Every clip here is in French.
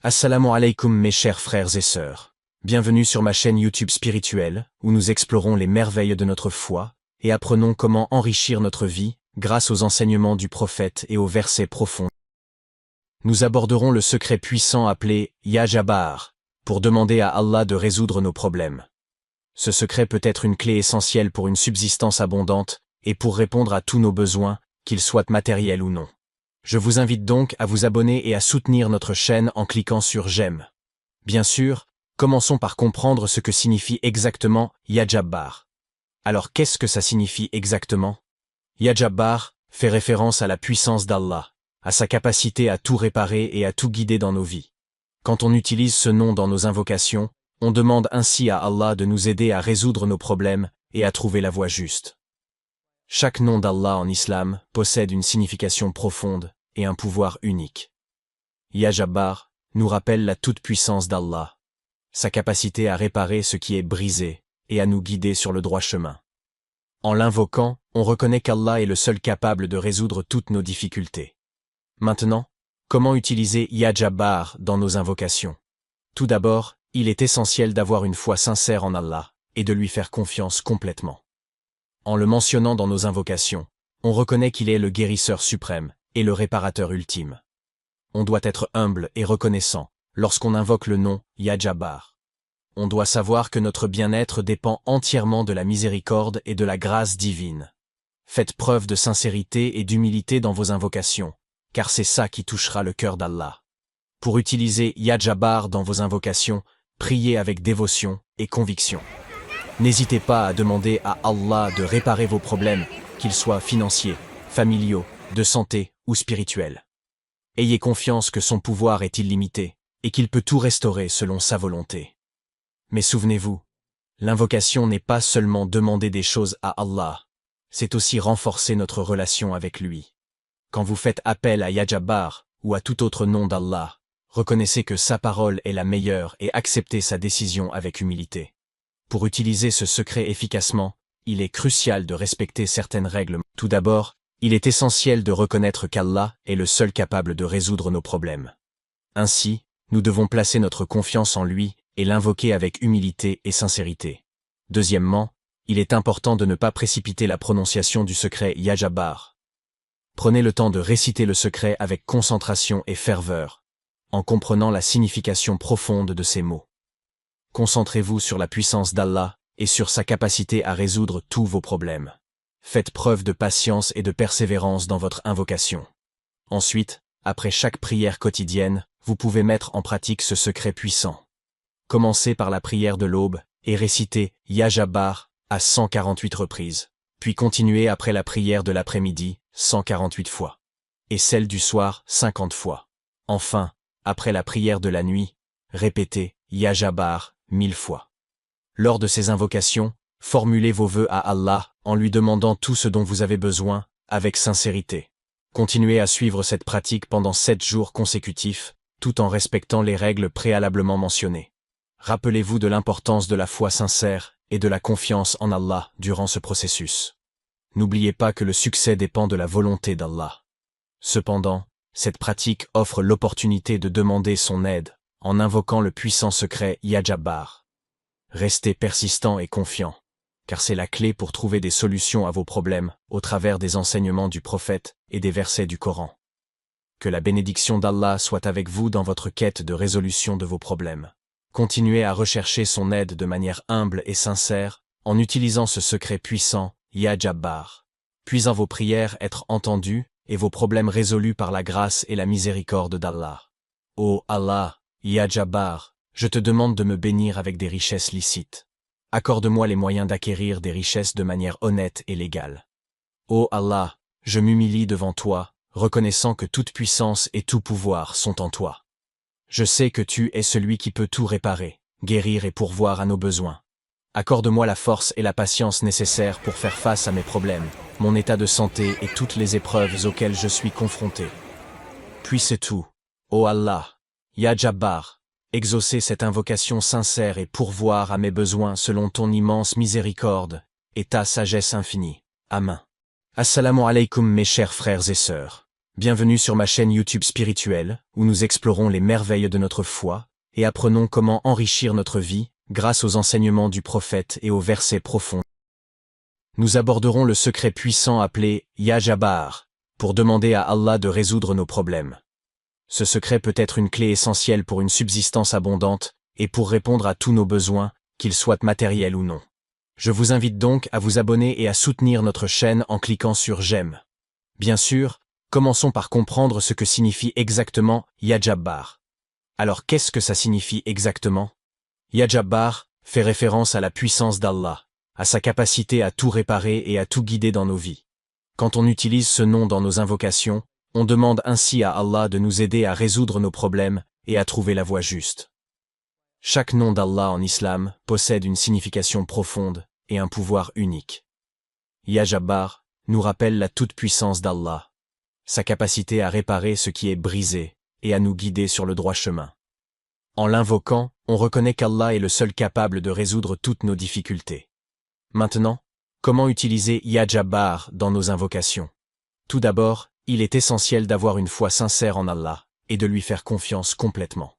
Assalamu alaikum mes chers frères et sœurs. Bienvenue sur ma chaîne YouTube spirituelle, où nous explorons les merveilles de notre foi, et apprenons comment enrichir notre vie, grâce aux enseignements du prophète et aux versets profonds. Nous aborderons le secret puissant appelé Ya Jabbar, pour demander à Allah de résoudre nos problèmes. Ce secret peut être une clé essentielle pour une subsistance abondante, et pour répondre à tous nos besoins, qu'ils soient matériels ou non. Je vous invite donc à vous abonner et à soutenir notre chaîne en cliquant sur j'aime. Bien sûr, commençons par comprendre ce que signifie exactement Ya Jabbar. Alors qu'est-ce que ça signifie exactement? Ya Jabbar fait référence à la puissance d'Allah, à sa capacité à tout réparer et à tout guider dans nos vies. Quand on utilise ce nom dans nos invocations, on demande ainsi à Allah de nous aider à résoudre nos problèmes et à trouver la voie juste. Chaque nom d'Allah en islam possède une signification profonde et un pouvoir unique. Ya Jabbar nous rappelle la toute-puissance d'Allah, sa capacité à réparer ce qui est brisé et à nous guider sur le droit chemin. En l'invoquant, on reconnaît qu'Allah est le seul capable de résoudre toutes nos difficultés. Maintenant, comment utiliser Ya Jabbar dans nos invocations? Tout d'abord, il est essentiel d'avoir une foi sincère en Allah et de lui faire confiance complètement. En le mentionnant dans nos invocations, on reconnaît qu'il est le guérisseur suprême et le réparateur ultime. On doit être humble et reconnaissant lorsqu'on invoque le nom Ya Jabbar. On doit savoir que notre bien-être dépend entièrement de la miséricorde et de la grâce divine. Faites preuve de sincérité et d'humilité dans vos invocations, car c'est ça qui touchera le cœur d'Allah. Pour utiliser Ya Jabbar dans vos invocations, priez avec dévotion et conviction. N'hésitez pas à demander à Allah de réparer vos problèmes, qu'ils soient financiers, familiaux, de santé ou spirituels. Ayez confiance que son pouvoir est illimité et qu'il peut tout restaurer selon sa volonté. Mais souvenez-vous, l'invocation n'est pas seulement demander des choses à Allah, c'est aussi renforcer notre relation avec lui. Quand vous faites appel à Ya Jabbar ou à tout autre nom d'Allah, reconnaissez que sa parole est la meilleure et acceptez sa décision avec humilité. Pour utiliser ce secret efficacement, il est crucial de respecter certaines règles. Tout d'abord, il est essentiel de reconnaître qu'Allah est le seul capable de résoudre nos problèmes. Ainsi, nous devons placer notre confiance en lui et l'invoquer avec humilité et sincérité. Deuxièmement, il est important de ne pas précipiter la prononciation du secret Ya Jabbar. Prenez le temps de réciter le secret avec concentration et ferveur, en comprenant la signification profonde de ces mots. Concentrez-vous sur la puissance d'Allah et sur sa capacité à résoudre tous vos problèmes. Faites preuve de patience et de persévérance dans votre invocation. Ensuite, après chaque prière quotidienne, vous pouvez mettre en pratique ce secret puissant. Commencez par la prière de l'aube et récitez Ya Jabbar à 148 reprises, puis continuez après la prière de l'après-midi 148 fois, et celle du soir 50 fois. Enfin, après la prière de la nuit, répétez Ya Jabbar 1000 fois. Lors de ces invocations, formulez vos vœux à Allah en lui demandant tout ce dont vous avez besoin, avec sincérité. Continuez à suivre cette pratique pendant 7 jours consécutifs, tout en respectant les règles préalablement mentionnées. Rappelez-vous de l'importance de la foi sincère et de la confiance en Allah durant ce processus. N'oubliez pas que le succès dépend de la volonté d'Allah. Cependant, cette pratique offre l'opportunité de demander son aide en invoquant le puissant secret Ya Jabbar. Restez persistant et confiant, car c'est la clé pour trouver des solutions à vos problèmes au travers des enseignements du prophète et des versets du Coran. Que la bénédiction d'Allah soit avec vous dans votre quête de résolution de vos problèmes. Continuez à rechercher son aide de manière humble et sincère en utilisant ce secret puissant, Ya Jabbar. Puisant vos prières être entendues et vos problèmes résolus par la grâce et la miséricorde d'Allah. Ô Allah, Ya Jabbar, je te demande de me bénir avec des richesses licites. Accorde-moi les moyens d'acquérir des richesses de manière honnête et légale. Ô Allah, je m'humilie devant toi, reconnaissant que toute puissance et tout pouvoir sont en toi. Je sais que tu es celui qui peut tout réparer, guérir et pourvoir à nos besoins. Accorde-moi la force et la patience nécessaires pour faire face à mes problèmes, mon état de santé et toutes les épreuves auxquelles je suis confronté. Puisse tout, ô Allah, Ya Jabbar, exaucer cette invocation sincère et pourvoir à mes besoins selon ton immense miséricorde et ta sagesse infinie. Amen. Assalamu alaikum mes chers frères et sœurs. Bienvenue sur ma chaîne YouTube spirituelle, où nous explorons les merveilles de notre foi, et apprenons comment enrichir notre vie, grâce aux enseignements du prophète et aux versets profonds. Nous aborderons le secret puissant appelé Ya Jabbar, pour demander à Allah de résoudre nos problèmes. Ce secret peut être une clé essentielle pour une subsistance abondante, et pour répondre à tous nos besoins, qu'ils soient matériels ou non. Je vous invite donc à vous abonner et à soutenir notre chaîne en cliquant sur j'aime. Bien sûr, commençons par comprendre ce que signifie exactement Ya Jabbar. Alors qu'est-ce que ça signifie exactement? Ya Jabbar fait référence à la puissance d'Allah, à sa capacité à tout réparer et à tout guider dans nos vies. Quand on utilise ce nom dans nos invocations, on demande ainsi à Allah de nous aider à résoudre nos problèmes et à trouver la voie juste. Chaque nom d'Allah en islam possède une signification profonde et un pouvoir unique. Ya Jabbar nous rappelle la toute-puissance d'Allah, sa capacité à réparer ce qui est brisé et à nous guider sur le droit chemin. En l'invoquant, on reconnaît qu'Allah est le seul capable de résoudre toutes nos difficultés. Maintenant, comment utiliser Ya Jabbar dans nos invocations? Tout d'abord, il est essentiel d'avoir une foi sincère en Allah et de lui faire confiance complètement.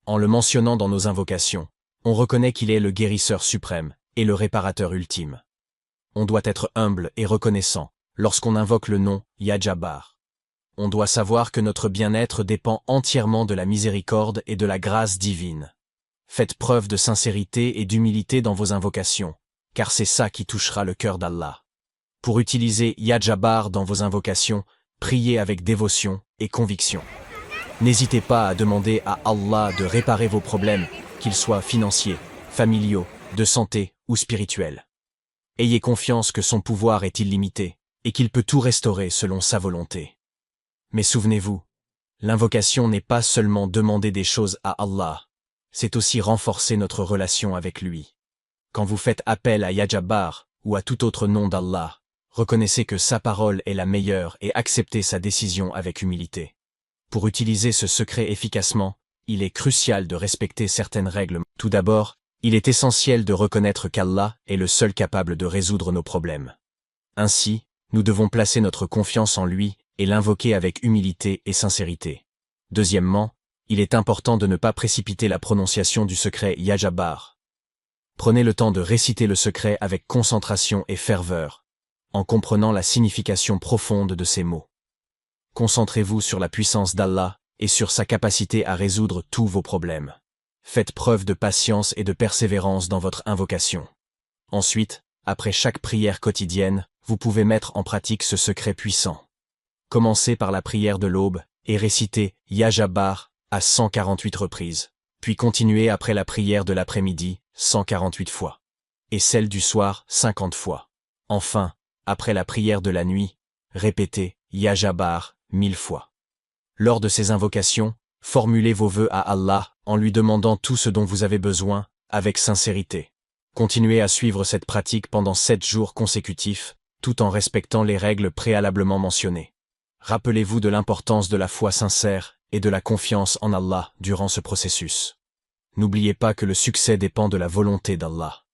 En le mentionnant dans nos invocations, on reconnaît qu'il est le guérisseur suprême et le réparateur ultime. On doit être humble et reconnaissant lorsqu'on invoque le nom Ya Jabbar. On doit savoir que notre bien-être dépend entièrement de la miséricorde et de la grâce divine. Faites preuve de sincérité et d'humilité dans vos invocations, car c'est ça qui touchera le cœur d'Allah. Pour utiliser Ya Jabbar dans vos invocations, priez avec dévotion et conviction. N'hésitez pas à demander à Allah de réparer vos problèmes, qu'ils soient financiers, familiaux, de santé ou spirituels. Ayez confiance que son pouvoir est illimité et qu'il peut tout restaurer selon sa volonté. Mais souvenez-vous, l'invocation n'est pas seulement demander des choses à Allah, c'est aussi renforcer notre relation avec lui. Quand vous faites appel à Ya Jabbar ou à tout autre nom d'Allah, reconnaissez que sa parole est la meilleure et acceptez sa décision avec humilité. Pour utiliser ce secret efficacement, il est crucial de respecter certaines règles. Tout d'abord, il est essentiel de reconnaître qu'Allah est le seul capable de résoudre nos problèmes. Ainsi, nous devons placer notre confiance en lui et l'invoquer avec humilité et sincérité. Deuxièmement, il est important de ne pas précipiter la prononciation du secret Ya Jabbar. Prenez le temps de réciter le secret avec concentration et ferveur, en comprenant la signification profonde de ces mots. Concentrez-vous sur la puissance d'Allah et sur sa capacité à résoudre tous vos problèmes. Faites preuve de patience et de persévérance dans votre invocation. Ensuite, après chaque prière quotidienne, vous pouvez mettre en pratique ce secret puissant. Commencez par la prière de l'aube et récitez Ya Jabbar à 148 reprises, puis continuez après la prière de l'après-midi 148 fois, et celle du soir 50 fois. Enfin, après la prière de la nuit, répétez Ya Jabbar 1000 fois. Lors de ces invocations, formulez vos vœux à Allah en lui demandant tout ce dont vous avez besoin, avec sincérité. Continuez à suivre cette pratique pendant 7 jours consécutifs, tout en respectant les règles préalablement mentionnées. Rappelez-vous de l'importance de la foi sincère et de la confiance en Allah durant ce processus. N'oubliez pas que le succès dépend de la volonté d'Allah.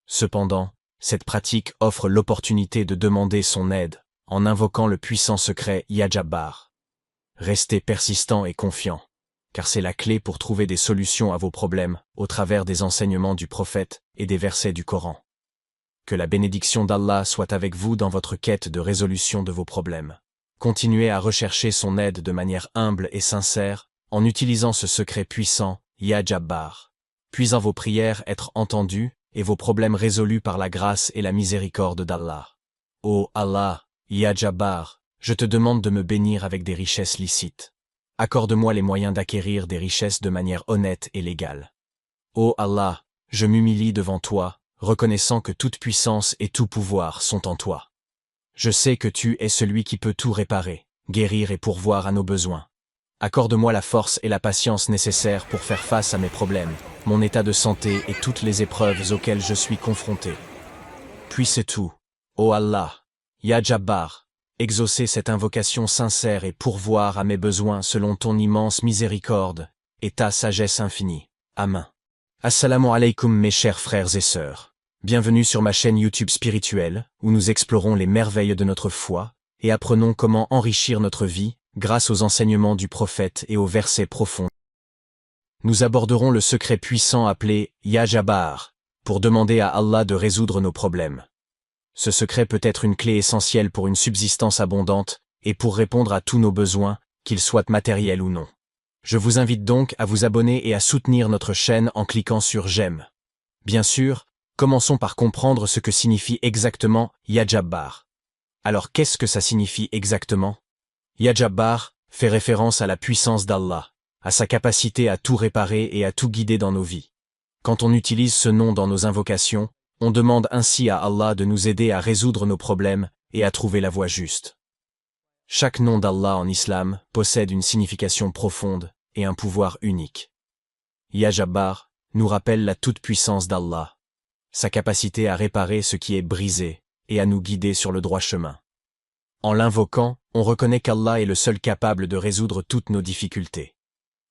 Cependant, cette pratique offre l'opportunité de demander son aide, en invoquant le puissant secret Ya Jabbar. Restez persistant et confiant, car c'est la clé pour trouver des solutions à vos problèmes au travers des enseignements du prophète et des versets du Coran. Que la bénédiction d'Allah soit avec vous dans votre quête de résolution de vos problèmes. Continuez à rechercher son aide de manière humble et sincère, en utilisant ce secret puissant, Ya Jabbar. Puis en vos prières être entendues et vos problèmes résolus par la grâce et la miséricorde d'Allah. Ô Allah, Ya Jabbar, je te demande de me bénir avec des richesses licites. Accorde-moi les moyens d'acquérir des richesses de manière honnête et légale. Ô Allah, je m'humilie devant toi, reconnaissant que toute puissance et tout pouvoir sont en toi. Je sais que tu es celui qui peut tout réparer, guérir et pourvoir à nos besoins. Accorde-moi la force et la patience nécessaires pour faire face à mes problèmes, mon état de santé et toutes les épreuves auxquelles je suis confronté. Puisse tout, ô Allah, Ya Jabbar, exaucer cette invocation sincère et pourvoir à mes besoins selon ton immense miséricorde et ta sagesse infinie. Amen. Assalamu alaikum mes chers frères et sœurs. Bienvenue sur ma chaîne YouTube spirituelle, où nous explorons les merveilles de notre foi et apprenons comment enrichir notre vie grâce aux enseignements du prophète et aux versets profonds. Nous aborderons le secret puissant appelé Ya Jabbar, pour demander à Allah de résoudre nos problèmes. Ce secret peut être une clé essentielle pour une subsistance abondante et pour répondre à tous nos besoins, qu'ils soient matériels ou non. Je vous invite donc à vous abonner et à soutenir notre chaîne en cliquant sur j'aime. Bien sûr, commençons par comprendre ce que signifie exactement Ya Jabbar. Alors qu'est-ce que ça signifie exactement? Ya Jabbar fait référence à la puissance d'Allah, à sa capacité à tout réparer et à tout guider dans nos vies. Quand on utilise ce nom dans nos invocations, on demande ainsi à Allah de nous aider à résoudre nos problèmes et à trouver la voie juste. Chaque nom d'Allah en islam possède une signification profonde et un pouvoir unique. Ya Jabbar nous rappelle la toute-puissance d'Allah, sa capacité à réparer ce qui est brisé et à nous guider sur le droit chemin. En l'invoquant, on reconnaît qu'Allah est le seul capable de résoudre toutes nos difficultés.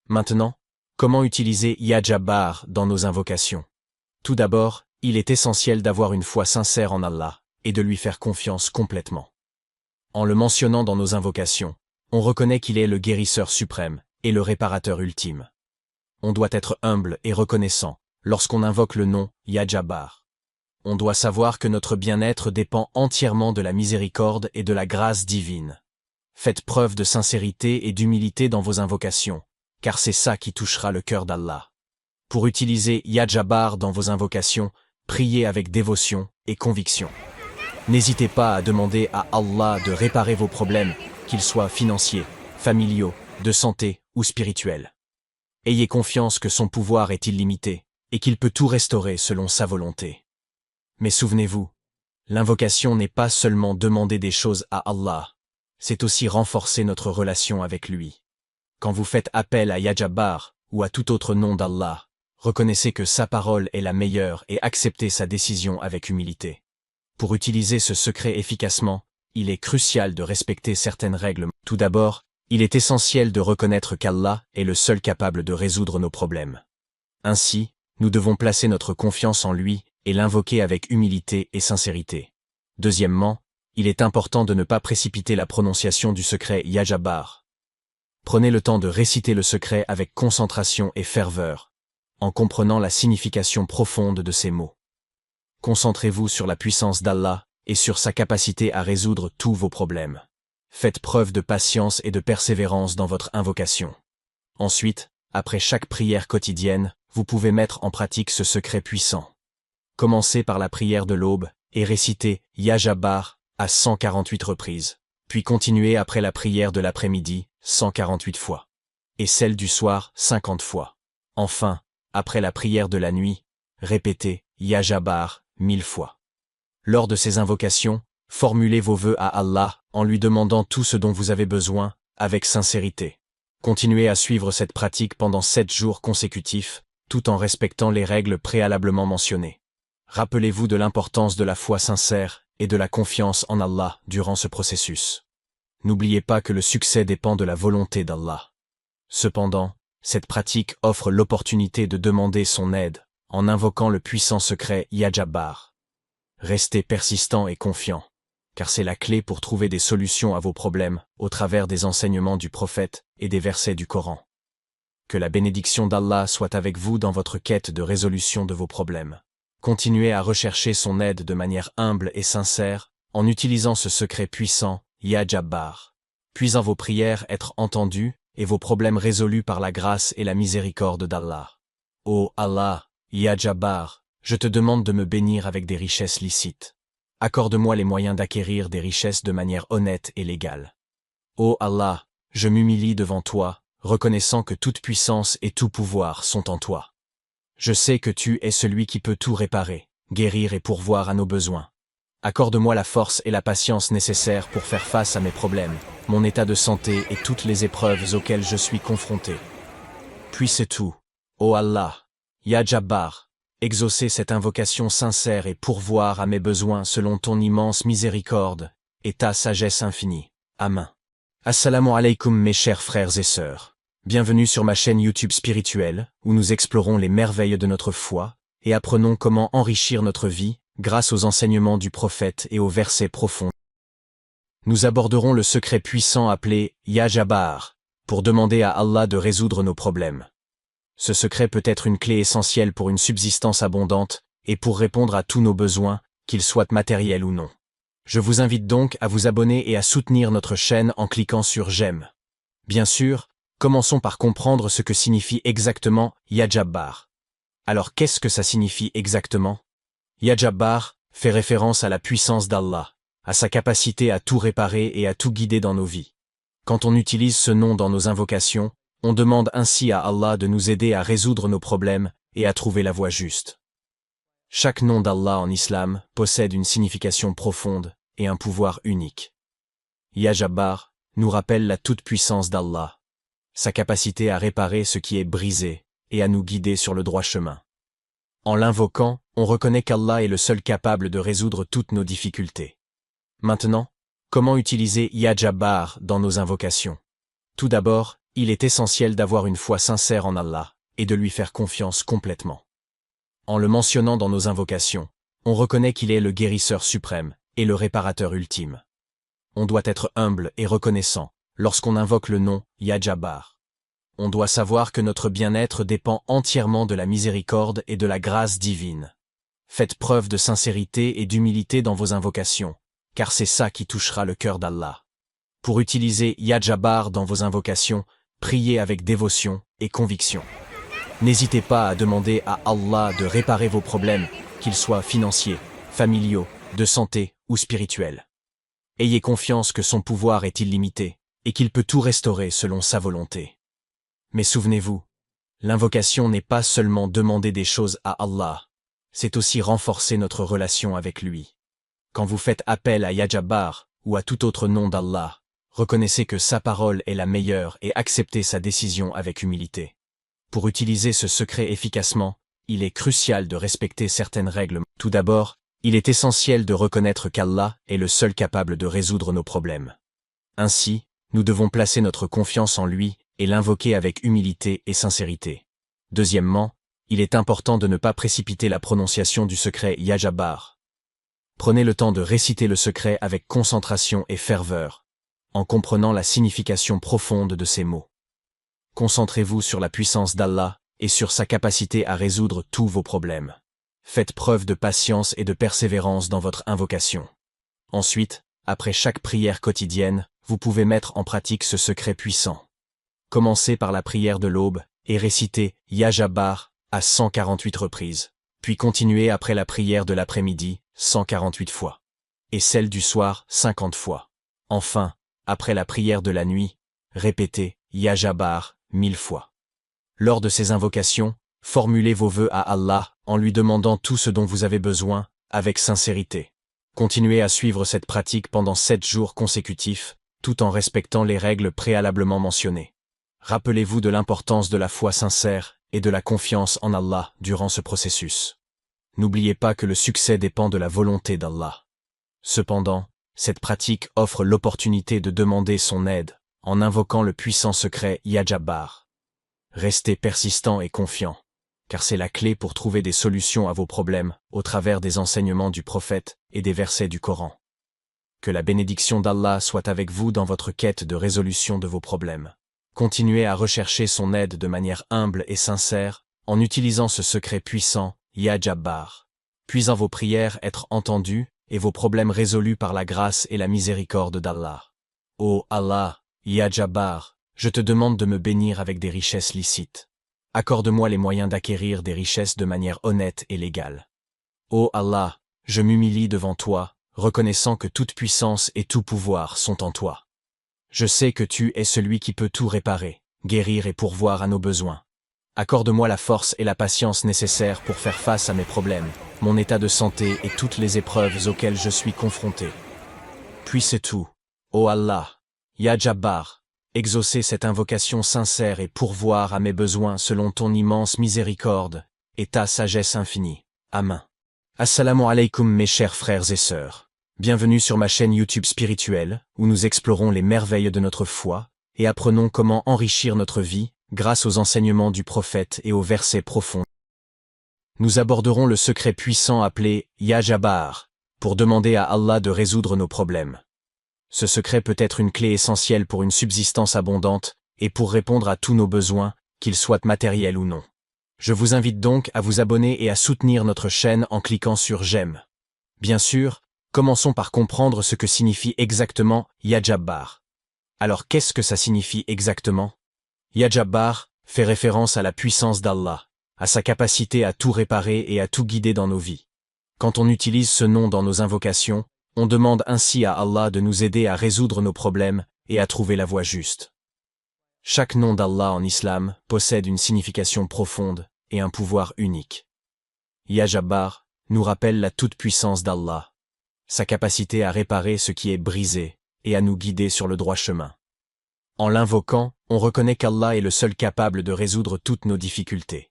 Maintenant, comment utiliser Ya Jabbar dans nos invocations? Tout d'abord, il est essentiel d'avoir une foi sincère en Allah et de lui faire confiance complètement. En le mentionnant dans nos invocations, on reconnaît qu'il est le guérisseur suprême et le réparateur ultime. On doit être humble et reconnaissant lorsqu'on invoque le nom Ya Jabbar. On doit savoir que notre bien-être dépend entièrement de la miséricorde et de la grâce divine. Faites preuve de sincérité et d'humilité dans vos invocations, car c'est ça qui touchera le cœur d'Allah. Pour utiliser Ya Jabbar dans vos invocations, priez avec dévotion et conviction. N'hésitez pas à demander à Allah de réparer vos problèmes, qu'ils soient financiers, familiaux, de santé ou spirituels. Ayez confiance que son pouvoir est illimité et qu'il peut tout restaurer selon sa volonté. Mais souvenez-vous, l'invocation n'est pas seulement demander des choses à Allah, c'est aussi renforcer notre relation avec lui. Quand vous faites appel à Ya Jabbar ou à tout autre nom d'Allah, reconnaissez que sa parole est la meilleure et acceptez sa décision avec humilité. Pour utiliser ce secret efficacement, il est crucial de respecter certaines règles. Tout d'abord, il est essentiel de reconnaître qu'Allah est le seul capable de résoudre nos problèmes. Ainsi, nous devons placer notre confiance en lui et l'invoquer avec humilité et sincérité. Deuxièmement, il est important de ne pas précipiter la prononciation du secret Ya Jabbar. Prenez le temps de réciter le secret avec concentration et ferveur, en comprenant la signification profonde de ces mots. Concentrez-vous sur la puissance d'Allah et sur sa capacité à résoudre tous vos problèmes. Faites preuve de patience et de persévérance dans votre invocation. Ensuite, après chaque prière quotidienne, vous pouvez mettre en pratique ce secret puissant. Commencez par la prière de l'aube et récitez Ya Jabbar à 148 reprises, puis continuez après la prière de l'après-midi 148 fois, et celle du soir 50 fois. Enfin, après la prière de la nuit, répétez Ya Jabbar 1000 fois. Lors de ces invocations, formulez vos vœux à Allah en lui demandant tout ce dont vous avez besoin, avec sincérité. Continuez à suivre cette pratique pendant 7 jours consécutifs, tout en respectant les règles préalablement mentionnées. Rappelez-vous de l'importance de la foi sincère et de la confiance en Allah durant ce processus. N'oubliez pas que le succès dépend de la volonté d'Allah. Cependant, cette pratique offre l'opportunité de demander son aide en invoquant le puissant secret Ya Jabbar. Restez persistant et confiant, car c'est la clé pour trouver des solutions à vos problèmes au travers des enseignements du prophète et des versets du Coran. Que la bénédiction d'Allah soit avec vous dans votre quête de résolution de vos problèmes. Continuez à rechercher son aide de manière humble et sincère en utilisant ce secret puissant Ya Jabbar. Puisant vos prières être entendues et vos problèmes résolus par la grâce et la miséricorde d'Allah. Ô Allah, Ya Jabbar, je te demande de me bénir avec des richesses licites. Accorde-moi les moyens d'acquérir des richesses de manière honnête et légale. Ô Allah, je m'humilie devant toi, reconnaissant que toute puissance et tout pouvoir sont en toi. Je sais que tu es celui qui peut tout réparer, guérir et pourvoir à nos besoins. Accorde-moi la force et la patience nécessaires pour faire face à mes problèmes, mon état de santé et toutes les épreuves auxquelles je suis confronté. Puisses-tu, ô Allah, Ya Jabbar, exaucer cette invocation sincère et pourvoir à mes besoins selon ton immense miséricorde et ta sagesse infinie. Amen. Assalamu alaikum mes chers frères et sœurs. Bienvenue sur ma chaîne YouTube spirituelle, où nous explorons les merveilles de notre foi et apprenons comment enrichir notre vie grâce aux enseignements du prophète et aux versets profonds. Nous aborderons le secret puissant appelé Ya Jabbar, pour demander à Allah de résoudre nos problèmes. Ce secret peut être une clé essentielle pour une subsistance abondante et pour répondre à tous nos besoins, qu'ils soient matériels ou non. Je vous invite donc à vous abonner et à soutenir notre chaîne en cliquant sur j'aime. Bien sûr, commençons par comprendre ce que signifie exactement Ya Jabbar. Alors qu'est-ce que ça signifie exactement? Ya Jabbar fait référence à la puissance d'Allah, à sa capacité à tout réparer et à tout guider dans nos vies. Quand on utilise ce nom dans nos invocations, on demande ainsi à Allah de nous aider à résoudre nos problèmes et à trouver la voie juste. Chaque nom d'Allah en islam possède une signification profonde et un pouvoir unique. Ya Jabbar nous rappelle la toute-puissance d'Allah, sa capacité à réparer ce qui est brisé et à nous guider sur le droit chemin. En l'invoquant, on reconnaît qu'Allah est le seul capable de résoudre toutes nos difficultés. Maintenant, comment utiliser Ya Jabbar dans nos invocations? Tout d'abord, il est essentiel d'avoir une foi sincère en Allah et de lui faire confiance complètement. En le mentionnant dans nos invocations, on reconnaît qu'il est le guérisseur suprême et le réparateur ultime. On doit être humble et reconnaissant lorsqu'on invoque le nom Ya Jabbar. On doit savoir que notre bien-être dépend entièrement de la miséricorde et de la grâce divine. Faites preuve de sincérité et d'humilité dans vos invocations, car c'est ça qui touchera le cœur d'Allah. Pour utiliser Ya Jabbar dans vos invocations, priez avec dévotion et conviction. N'hésitez pas à demander à Allah de réparer vos problèmes, qu'ils soient financiers, familiaux, de santé ou spirituels. Ayez confiance que son pouvoir est illimité et qu'il peut tout restaurer selon sa volonté. Mais souvenez-vous, l'invocation n'est pas seulement demander des choses à Allah, c'est aussi renforcer notre relation avec lui. Quand vous faites appel à Ya Jabbar ou à tout autre nom d'Allah, reconnaissez que sa parole est la meilleure et acceptez sa décision avec humilité. Pour utiliser ce secret efficacement, il est crucial de respecter certaines règles. Tout d'abord, il est essentiel de reconnaître qu'Allah est le seul capable de résoudre nos problèmes. Ainsi, nous devons placer notre confiance en lui et l'invoquer avec humilité et sincérité. Deuxièmement, il est important de ne pas précipiter la prononciation du secret Ya Jabbar. Prenez le temps de réciter le secret avec concentration et ferveur, en comprenant la signification profonde de ces mots. Concentrez-vous sur la puissance d'Allah et sur sa capacité à résoudre tous vos problèmes. Faites preuve de patience et de persévérance dans votre invocation. Ensuite, après chaque prière quotidienne, vous pouvez mettre en pratique ce secret puissant. Commencez par la prière de l'aube et récitez Ya Jabbar à 148 reprises, puis continuez après la prière de l'après-midi 148 fois, et celle du soir 50 fois. Enfin, après la prière de la nuit, répétez Ya Jabbar 1000 fois. Lors de ces invocations, formulez vos vœux à Allah en lui demandant tout ce dont vous avez besoin, avec sincérité. Continuez à suivre cette pratique pendant 7 jours consécutifs, tout en respectant les règles préalablement mentionnées. Rappelez-vous de l'importance de la foi sincère et de la confiance en Allah durant ce processus. N'oubliez pas que le succès dépend de la volonté d'Allah. Cependant, cette pratique offre l'opportunité de demander son aide en invoquant le puissant secret Ya Jabbar. Restez persistant et confiant, car c'est la clé pour trouver des solutions à vos problèmes au travers des enseignements du prophète et des versets du Coran. Que la bénédiction d'Allah soit avec vous dans votre quête de résolution de vos problèmes. Continuez à rechercher son aide de manière humble et sincère en utilisant ce secret puissant, Ya Jabbar. Puis en vos prières être entendues et vos problèmes résolus par la grâce et la miséricorde d'Allah. Ô Allah, Ya Jabbar, je te demande de me bénir avec des richesses licites. Accorde-moi les moyens d'acquérir des richesses de manière honnête et légale. Ô Allah, je m'humilie devant toi, reconnaissant que toute puissance et tout pouvoir sont en toi. Je sais que tu es celui qui peut tout réparer, guérir et pourvoir à nos besoins. Accorde-moi la force et la patience nécessaires pour faire face à mes problèmes, mon état de santé et toutes les épreuves auxquelles je suis confronté. Puis c'est tout. Ô Allah, Ya Jabbar, exaucez cette invocation sincère et pourvoir à mes besoins selon ton immense miséricorde et ta sagesse infinie. Amen. Assalamu alaikum mes chers frères et sœurs. Bienvenue sur ma chaîne YouTube spirituelle, où nous explorons les merveilles de notre foi, et apprenons comment enrichir notre vie, grâce aux enseignements du prophète et aux versets profonds. Nous aborderons le secret puissant appelé Ya Jabbar, pour demander à Allah de résoudre nos problèmes. Ce secret peut être une clé essentielle pour une subsistance abondante et pour répondre à tous nos besoins, qu'ils soient matériels ou non. Je vous invite donc à vous abonner et à soutenir notre chaîne en cliquant sur j'aime. Bien sûr, commençons par comprendre ce que signifie exactement Ya Jabbar. Alors qu'est-ce que ça signifie exactement? Ya Jabbar fait référence à la puissance d'Allah, à sa capacité à tout réparer et à tout guider dans nos vies. Quand on utilise ce nom dans nos invocations, on demande ainsi à Allah de nous aider à résoudre nos problèmes et à trouver la voie juste. Chaque nom d'Allah en islam possède une signification profonde et un pouvoir unique. Ya Jabbar nous rappelle la toute-puissance d'Allah, sa capacité à réparer ce qui est brisé et à nous guider sur le droit chemin. En l'invoquant, on reconnaît qu'Allah est le seul capable de résoudre toutes nos difficultés.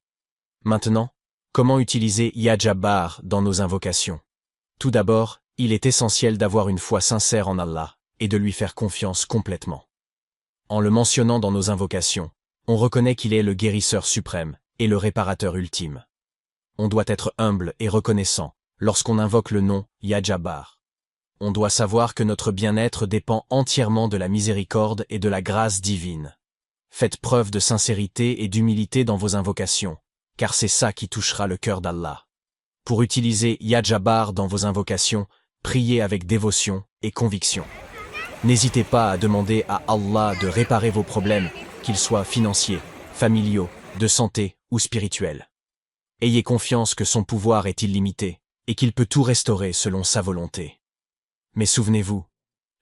Maintenant, comment utiliser Ya Jabbar dans nos invocations? Tout d'abord, il est essentiel d'avoir une foi sincère en Allah et de lui faire confiance complètement. En le mentionnant dans nos invocations, on reconnaît qu'il est le guérisseur suprême et le réparateur ultime. On doit être humble et reconnaissant lorsqu'on invoque le nom Ya Jabbar. On doit savoir que notre bien-être dépend entièrement de la miséricorde et de la grâce divine. Faites preuve de sincérité et d'humilité dans vos invocations, car c'est ça qui touchera le cœur d'Allah. Pour utiliser Ya Jabbar dans vos invocations, priez avec dévotion et conviction. N'hésitez pas à demander à Allah de réparer vos problèmes, qu'ils soient financiers, familiaux, de santé ou spirituels. Ayez confiance que son pouvoir est illimité et qu'il peut tout restaurer selon sa volonté. Mais souvenez-vous,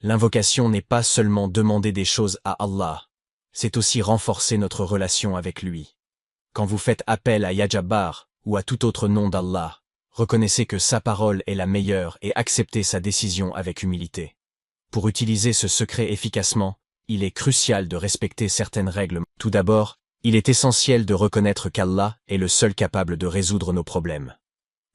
l'invocation n'est pas seulement demander des choses à Allah, c'est aussi renforcer notre relation avec lui. Quand vous faites appel à Ya Jabbar ou à tout autre nom d'Allah, reconnaissez que sa parole est la meilleure et acceptez sa décision avec humilité. Pour utiliser ce secret efficacement, il est crucial de respecter certaines règles. Tout d'abord, il est essentiel de reconnaître qu'Allah est le seul capable de résoudre nos problèmes.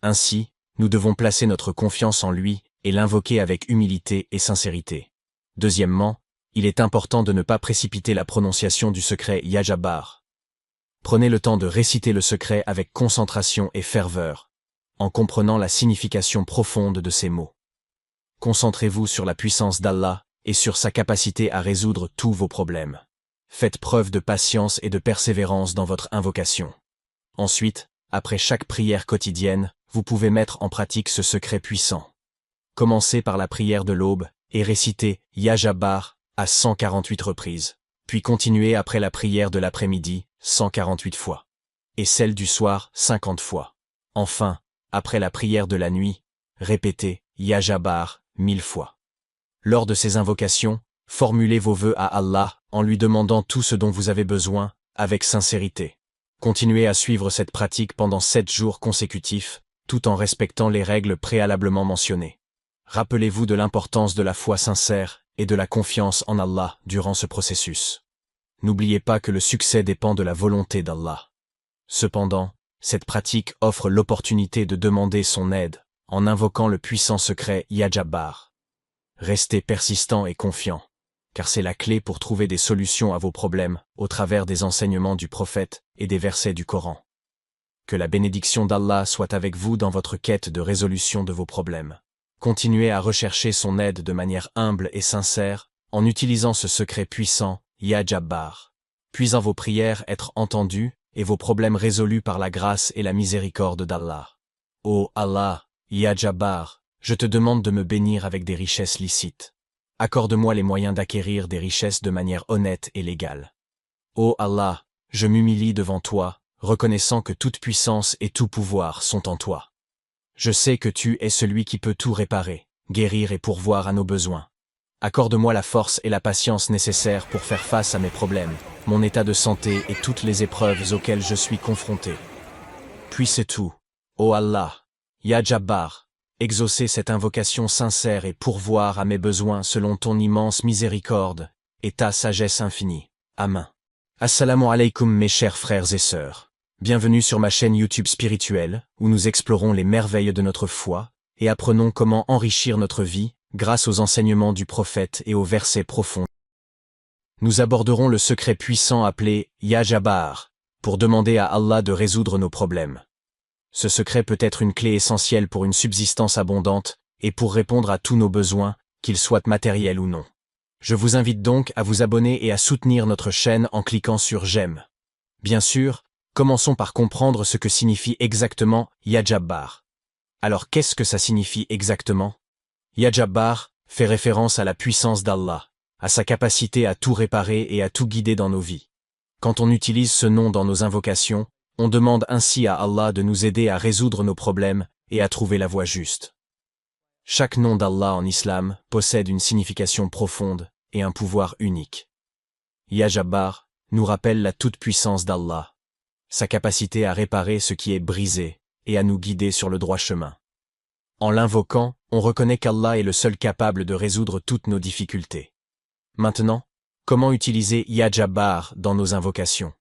Ainsi, nous devons placer notre confiance en lui et l'invoquer avec humilité et sincérité. Deuxièmement, il est important de ne pas précipiter la prononciation du secret Ya Jabbar. Prenez le temps de réciter le secret avec concentration et ferveur, en comprenant la signification profonde de ces mots. Concentrez-vous sur la puissance d'Allah et sur sa capacité à résoudre tous vos problèmes. Faites preuve de patience et de persévérance dans votre invocation. Ensuite, après chaque prière quotidienne, vous pouvez mettre en pratique ce secret puissant. Commencez par la prière de l'aube et récitez Ya Jabbar à 148 reprises, puis continuez après la prière de l'après-midi 148 fois, et celle du soir 50 fois. Enfin, après la prière de la nuit, répétez Ya Jabbar 1000 fois. Lors de ces invocations, formulez vos vœux à Allah en lui demandant tout ce dont vous avez besoin, avec sincérité. Continuez à suivre cette pratique pendant 7 jours consécutifs, tout en respectant les règles préalablement mentionnées. Rappelez-vous de l'importance de la foi sincère et de la confiance en Allah durant ce processus. N'oubliez pas que le succès dépend de la volonté d'Allah. Cependant, cette pratique offre l'opportunité de demander son aide, en invoquant le puissant secret Ya Jabbar. Restez persistant et confiant, car c'est la clé pour trouver des solutions à vos problèmes au travers des enseignements du prophète et des versets du Coran. Que la bénédiction d'Allah soit avec vous dans votre quête de résolution de vos problèmes. Continuez à rechercher son aide de manière humble et sincère, en utilisant ce secret puissant, Ya Jabbar. Puis en vos prières être entendues et vos problèmes résolus par la grâce et la miséricorde d'Allah. Ô Allah, Ya Jabbar, je te demande de me bénir avec des richesses licites. Accorde-moi les moyens d'acquérir des richesses de manière honnête et légale. Ô Allah, je m'humilie devant toi, reconnaissant que toute puissance et tout pouvoir sont en toi. Je sais que tu es celui qui peut tout réparer, guérir et pourvoir à nos besoins. Accorde-moi la force et la patience nécessaires pour faire face à mes problèmes, mon état de santé et toutes les épreuves auxquelles je suis confronté. Puisse tout, ô Allah, Ya Jabbar, exaucer cette invocation sincère et pourvoir à mes besoins selon ton immense miséricorde et ta sagesse infinie. Amen. Assalamu alaikum mes chers frères et sœurs. Bienvenue sur ma chaîne YouTube spirituelle, où nous explorons les merveilles de notre foi et apprenons comment enrichir notre vie grâce aux enseignements du prophète et aux versets profonds. Nous aborderons le secret puissant appelé Ya Jabbar, pour demander à Allah de résoudre nos problèmes. Ce secret peut être une clé essentielle pour une subsistance abondante et pour répondre à tous nos besoins, qu'ils soient matériels ou non. Je vous invite donc à vous abonner et à soutenir notre chaîne en cliquant sur j'aime. Bien sûr, commençons par comprendre ce que signifie exactement Ya Jabbar. Alors qu'est-ce que ça signifie exactement? Ya Jabbar fait référence à la puissance d'Allah, à sa capacité à tout réparer et à tout guider dans nos vies. Quand on utilise ce nom dans nos invocations, on demande ainsi à Allah de nous aider à résoudre nos problèmes et à trouver la voie juste. Chaque nom d'Allah en islam possède une signification profonde et un pouvoir unique. Ya Jabbar nous rappelle la toute-puissance d'Allah, sa capacité à réparer ce qui est brisé et à nous guider sur le droit chemin. En l'invoquant, on reconnaît qu'Allah est le seul capable de résoudre toutes nos difficultés. Maintenant, comment utiliser Ya Jabbar dans nos invocations?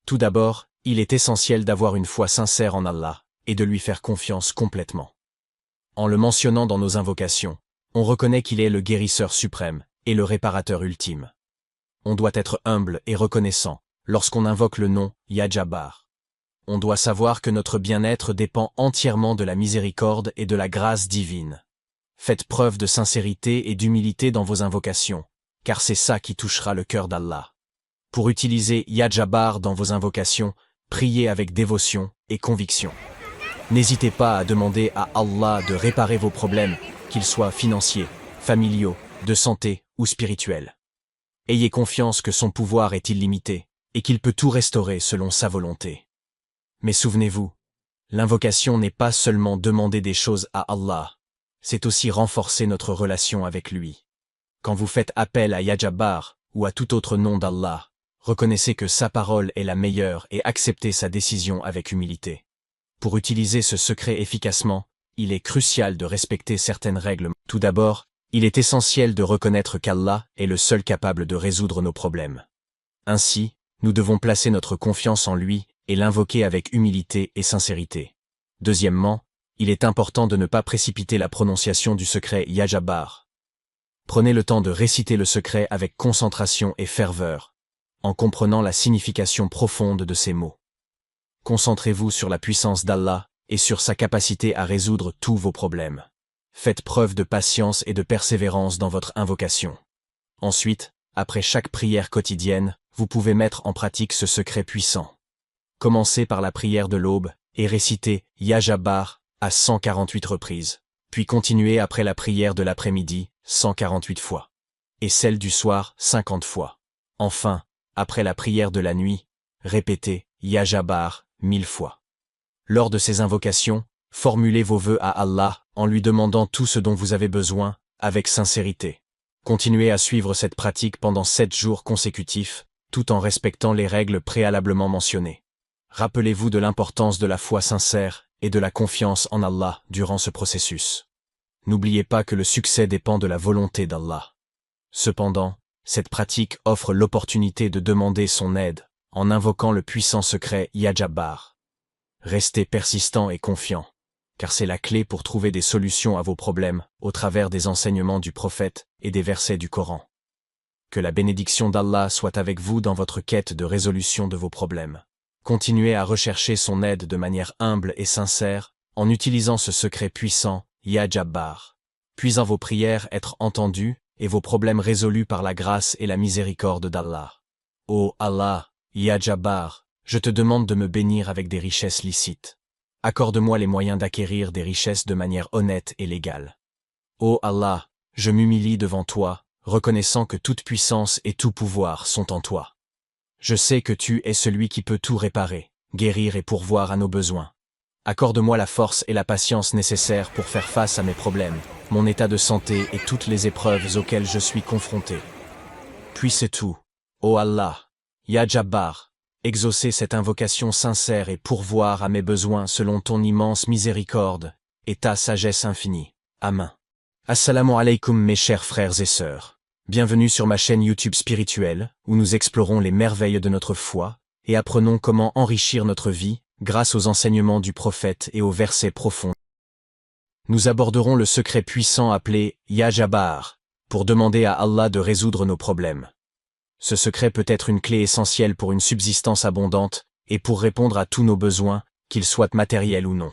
Tout d'abord, il est essentiel d'avoir une foi sincère en Allah et de lui faire confiance complètement. En le mentionnant dans nos invocations, on reconnaît qu'il est le guérisseur suprême et le réparateur ultime. On doit être humble et reconnaissant lorsqu'on invoque le nom Ya Jabbar. On doit savoir que notre bien-être dépend entièrement de la miséricorde et de la grâce divine. Faites preuve de sincérité et d'humilité dans vos invocations, car c'est ça qui touchera le cœur d'Allah. Pour utiliser Ya Jabbar dans vos invocations, priez avec dévotion et conviction. N'hésitez pas à demander à Allah de réparer vos problèmes, qu'ils soient financiers, familiaux, de santé ou spirituels. Ayez confiance que son pouvoir est illimité et qu'il peut tout restaurer selon sa volonté. Mais souvenez-vous, l'invocation n'est pas seulement demander des choses à Allah, c'est aussi renforcer notre relation avec lui. Quand vous faites appel à Ya Jabbar ou à tout autre nom d'Allah, reconnaissez que sa parole est la meilleure et acceptez sa décision avec humilité. Pour utiliser ce secret efficacement, il est crucial de respecter certaines règles. Tout d'abord, il est essentiel de reconnaître qu'Allah est le seul capable de résoudre nos problèmes. Ainsi, nous devons placer notre confiance en lui et l'invoquer avec humilité et sincérité. Deuxièmement, il est important de ne pas précipiter la prononciation du secret Ya Jabbar. Prenez le temps de réciter le secret avec concentration et ferveur, en comprenant la signification profonde de ces mots. Concentrez-vous sur la puissance d'Allah et sur sa capacité à résoudre tous vos problèmes. Faites preuve de patience et de persévérance dans votre invocation. Ensuite, après chaque prière quotidienne, vous pouvez mettre en pratique ce secret puissant. Commencez par la prière de l'aube et récitez Ya Jabbar à 148 reprises, puis continuez après la prière de l'après-midi 148 fois, et celle du soir 50 fois. Enfin, après la prière de la nuit, répétez Ya Jabbar 1000 fois. Lors de ces invocations, formulez vos vœux à Allah en lui demandant tout ce dont vous avez besoin, avec sincérité. Continuez à suivre cette pratique pendant 7 jours consécutifs, tout en respectant les règles préalablement mentionnées. Rappelez-vous de l'importance de la foi sincère et de la confiance en Allah durant ce processus. N'oubliez pas que le succès dépend de la volonté d'Allah. Cependant, cette pratique offre l'opportunité de demander son aide, en invoquant le puissant secret Ya Jabbar. Restez persistant et confiant, car c'est la clé pour trouver des solutions à vos problèmes au travers des enseignements du prophète et des versets du Coran. Que la bénédiction d'Allah soit avec vous dans votre quête de résolution de vos problèmes. Continuez à rechercher son aide de manière humble et sincère, en utilisant ce secret puissant, Ya Jabbar. Puis en vos prières être entendues et vos problèmes résolus par la grâce et la miséricorde d'Allah. Ô Allah, Ya Jabbar, je te demande de me bénir avec des richesses licites. Accorde-moi les moyens d'acquérir des richesses de manière honnête et légale. Ô Allah, je m'humilie devant toi, reconnaissant que toute puissance et tout pouvoir sont en toi. Je sais que tu es celui qui peut tout réparer, guérir et pourvoir à nos besoins. Accorde-moi la force et la patience nécessaires pour faire face à mes problèmes, mon état de santé et toutes les épreuves auxquelles je suis confronté. Puisse tout, ô Allah, Ya Jabbar, exaucer cette invocation sincère et pourvoir à mes besoins selon ton immense miséricorde et ta sagesse infinie. Amen. Assalamu alaikum mes chers frères et sœurs. Bienvenue sur ma chaîne YouTube spirituelle, où nous explorons les merveilles de notre foi et apprenons comment enrichir notre vie grâce aux enseignements du prophète et aux versets profonds. Nous aborderons le secret puissant appelé Ya Jabbar, pour demander à Allah de résoudre nos problèmes. Ce secret peut être une clé essentielle pour une subsistance abondante et pour répondre à tous nos besoins, qu'ils soient matériels ou non.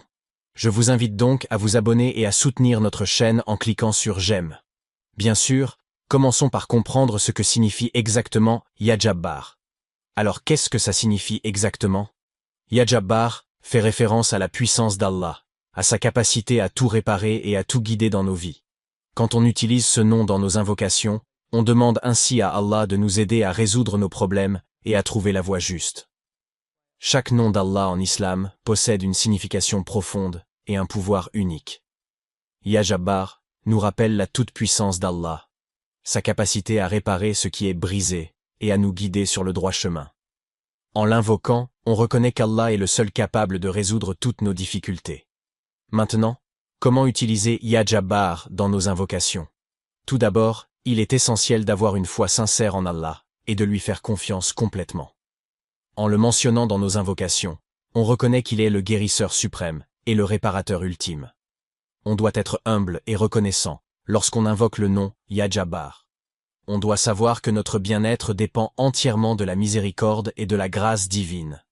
Je vous invite donc à vous abonner et à soutenir notre chaîne en cliquant sur j'aime. Bien sûr, commençons par comprendre ce que signifie exactement Ya Jabbar. Alors qu'est-ce que ça signifie exactement? Ya Jabbar fait référence à la puissance d'Allah, à sa capacité à tout réparer et à tout guider dans nos vies. Quand on utilise ce nom dans nos invocations, on demande ainsi à Allah de nous aider à résoudre nos problèmes et à trouver la voie juste. Chaque nom d'Allah en islam possède une signification profonde et un pouvoir unique. Ya Jabbar nous rappelle la toute-puissance d'Allah, sa capacité à réparer ce qui est brisé et à nous guider sur le droit chemin. En l'invoquant, on reconnaît qu'Allah est le seul capable de résoudre toutes nos difficultés. Maintenant, comment utiliser Ya Jabbar dans nos invocations? Tout d'abord, il est essentiel d'avoir une foi sincère en Allah et de lui faire confiance complètement. En le mentionnant dans nos invocations, on reconnaît qu'il est le guérisseur suprême et le réparateur ultime. On doit être humble et reconnaissant lorsqu'on invoque le nom Ya Jabbar. On doit savoir que notre bien-être dépend entièrement de la miséricorde et de la grâce divine.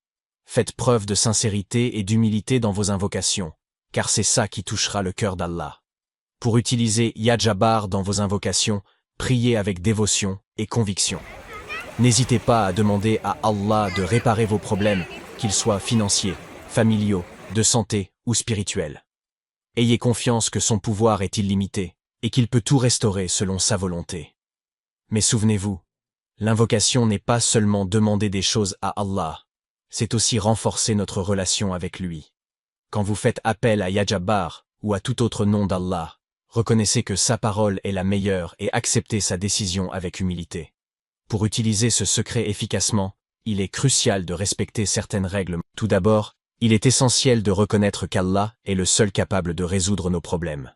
Faites preuve de sincérité et d'humilité dans vos invocations, car c'est ça qui touchera le cœur d'Allah. Pour utiliser Ya Jabbar dans vos invocations, priez avec dévotion et conviction. N'hésitez pas à demander à Allah de réparer vos problèmes, qu'ils soient financiers, familiaux, de santé ou spirituels. Ayez confiance que son pouvoir est illimité et qu'il peut tout restaurer selon sa volonté. Mais souvenez-vous, l'invocation n'est pas seulement demander des choses à Allah, c'est aussi renforcer notre relation avec lui. Quand vous faites appel à Ya Jabbar ou à tout autre nom d'Allah, reconnaissez que sa parole est la meilleure et acceptez sa décision avec humilité. Pour utiliser ce secret efficacement, il est crucial de respecter certaines règles. Tout d'abord, il est essentiel de reconnaître qu'Allah est le seul capable de résoudre nos problèmes.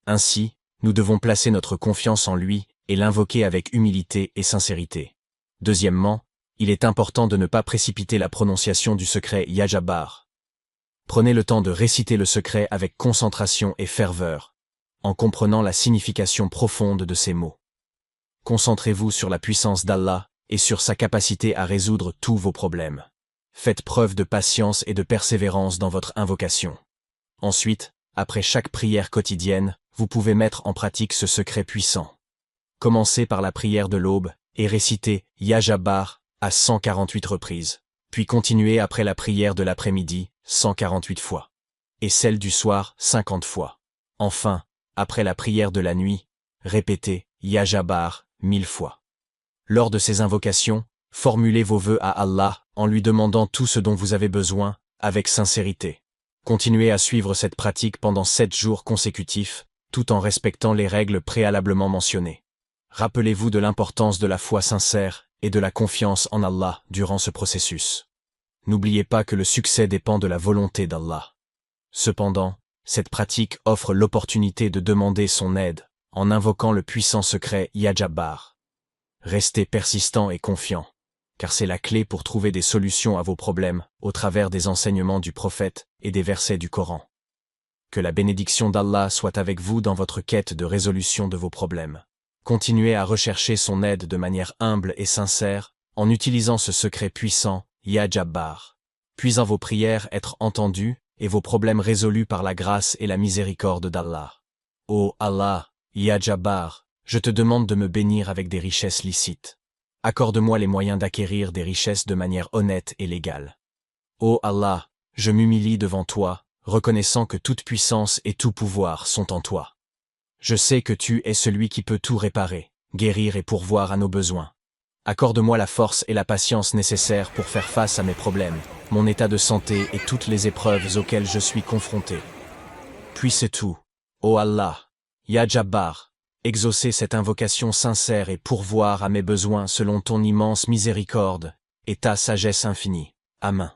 Ainsi, nous devons placer notre confiance en lui et l'invoquer avec humilité et sincérité. Deuxièmement, il est important de ne pas précipiter la prononciation du secret Ya Jabbar. Prenez le temps de réciter le secret avec concentration et ferveur, en comprenant la signification profonde de ces mots. Concentrez-vous sur la puissance d'Allah et sur sa capacité à résoudre tous vos problèmes. Faites preuve de patience et de persévérance dans votre invocation. Ensuite, après chaque prière quotidienne, vous pouvez mettre en pratique ce secret puissant. Commencez par la prière de l'aube et récitez Ya Jabbar à 148 reprises, puis continuez après la prière de l'après-midi 148 fois, et celle du soir 50 fois. Enfin, après la prière de la nuit, répétez Ya Jabbar 1000 fois. Lors de ces invocations, formulez vos vœux à Allah en lui demandant tout ce dont vous avez besoin, avec sincérité. Continuez à suivre cette pratique pendant 7 jours consécutifs, tout en respectant les règles préalablement mentionnées. Rappelez-vous de l'importance de la foi sincère et de la confiance en Allah durant ce processus. N'oubliez pas que le succès dépend de la volonté d'Allah. Cependant, cette pratique offre l'opportunité de demander son aide en invoquant le puissant secret Ya Jabbar. Restez persistant et confiant, car c'est la clé pour trouver des solutions à vos problèmes au travers des enseignements du prophète et des versets du Coran. Que la bénédiction d'Allah soit avec vous dans votre quête de résolution de vos problèmes. Continuez à rechercher son aide de manière humble et sincère en utilisant ce secret puissant Ya Jabbar. Puisant vos prières être entendues et vos problèmes résolus par la grâce et la miséricorde d'Allah. Ô Allah, Ya Jabbar, je te demande de me bénir avec des richesses licites. Accorde-moi les moyens d'acquérir des richesses de manière honnête et légale. Ô Allah, je m'humilie devant toi, reconnaissant que toute puissance et tout pouvoir sont en toi. Je sais que tu es celui qui peut tout réparer, guérir et pourvoir à nos besoins. Accorde-moi la force et la patience nécessaires pour faire face à mes problèmes, mon état de santé et toutes les épreuves auxquelles je suis confronté. Puisses-tu, ô Allah, Ya Jabbar, exaucer cette invocation sincère et pourvoir à mes besoins selon ton immense miséricorde et ta sagesse infinie. Amen.